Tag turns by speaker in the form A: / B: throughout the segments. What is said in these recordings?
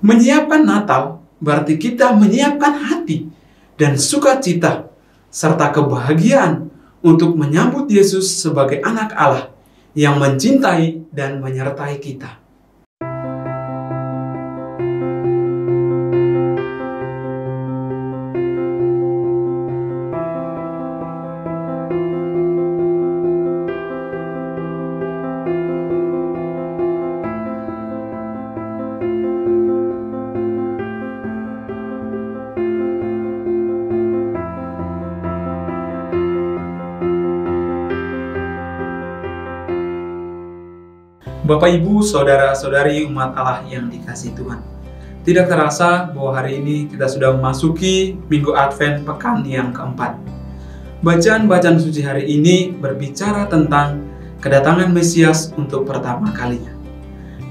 A: Menyiapkan Natal berarti kita menyiapkan hati dan sukacita serta kebahagiaan untuk menyambut Yesus sebagai anak Allah yang mencintai dan menyertai kita. Bapak, Ibu, Saudara-saudari umat Allah yang dikasihi Tuhan. Tidak terasa bahwa hari ini kita sudah memasuki Minggu Advent pekan yang keempat. Bacaan-bacaan suci hari ini berbicara tentang kedatangan Mesias untuk pertama kalinya.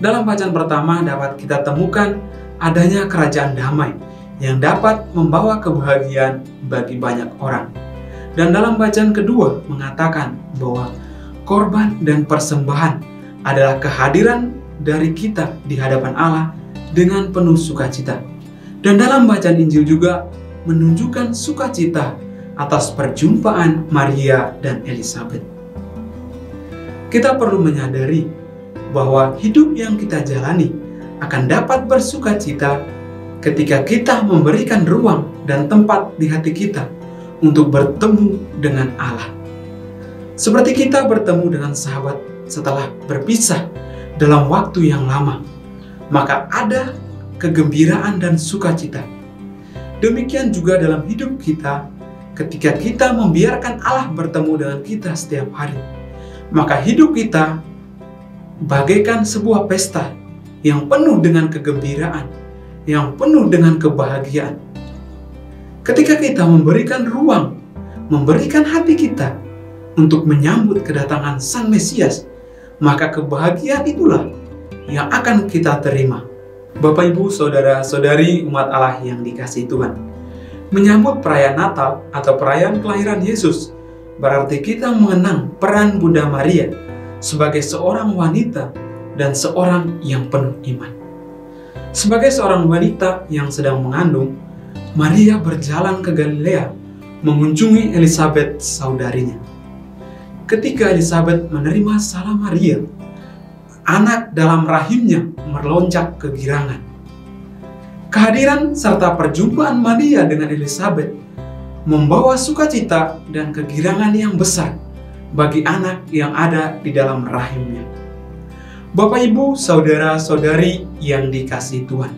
A: Dalam bacaan pertama dapat kita temukan adanya kerajaan damai yang dapat membawa kebahagiaan bagi banyak orang. Dan dalam bacaan kedua mengatakan bahwa korban dan persembahan adalah kehadiran dari kita di hadapan Allah dengan penuh sukacita. Dan dalam bacaan Injil juga menunjukkan sukacita atas perjumpaan Maria dan Elizabeth. Kita perlu menyadari bahwa hidup yang kita jalani akan dapat bersukacita ketika kita memberikan ruang dan tempat di hati kita untuk bertemu dengan Allah. Seperti kita bertemu dengan sahabat setelah berpisah dalam waktu yang lama, maka ada kegembiraan dan sukacita. Demikian juga dalam hidup kita, ketika kita membiarkan Allah bertemu dengan kita setiap hari, maka hidup kita bagaikan sebuah pesta yang penuh dengan kegembiraan, yang penuh dengan kebahagiaan. Ketika kita memberikan ruang, memberikan hati kita untuk menyambut kedatangan Sang Mesias, maka kebahagiaan itulah yang akan kita terima. Bapak, Ibu, Saudara-saudari umat Allah yang dikasihi Tuhan, menyambut perayaan Natal atau perayaan kelahiran Yesus berarti kita mengenang peran Bunda Maria sebagai seorang wanita dan seorang yang penuh iman. Sebagai seorang wanita yang sedang mengandung, Maria berjalan ke Galilea mengunjungi Elizabeth, saudarinya. Ketika Elizabeth menerima salam Maria, anak dalam rahimnya melonjak kegirangan. Kehadiran serta perjumpaan Maria dengan Elizabeth membawa sukacita dan kegirangan yang besar bagi anak yang ada di dalam rahimnya. Bapak, Ibu, Saudara-saudari yang dikasihi Tuhan,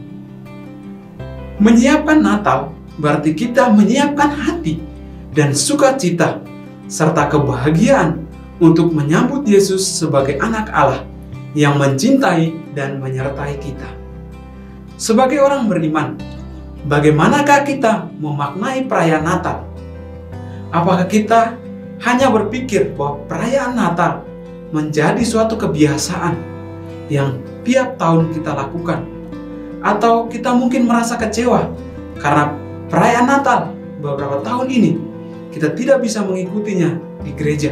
A: menyiapkan Natal berarti kita menyiapkan hati dan sukacita serta kebahagiaan untuk menyambut Yesus sebagai anak Allah yang mencintai dan menyertai kita. Sebagai orang beriman, bagaimanakah kita memaknai perayaan Natal? Apakah kita hanya berpikir bahwa perayaan Natal menjadi suatu kebiasaan yang tiap tahun kita lakukan? Atau kita mungkin merasa kecewa karena perayaan Natal beberapa tahun ini kita tidak bisa mengikutinya di gereja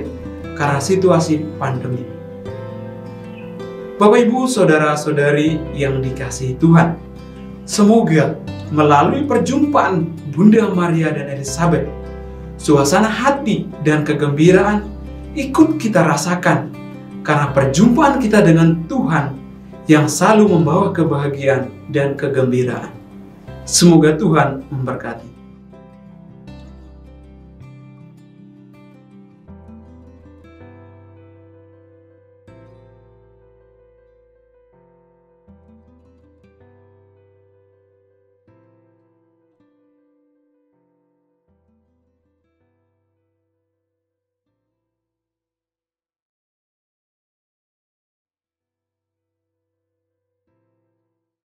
A: karena situasi pandemi. Bapak, Ibu, Saudara-saudari yang dikasihi Tuhan, semoga melalui perjumpaan Bunda Maria dan Elizabeth, suasana hati dan kegembiraan ikut kita rasakan karena perjumpaan kita dengan Tuhan yang selalu membawa kebahagiaan dan kegembiraan. Semoga Tuhan memberkati.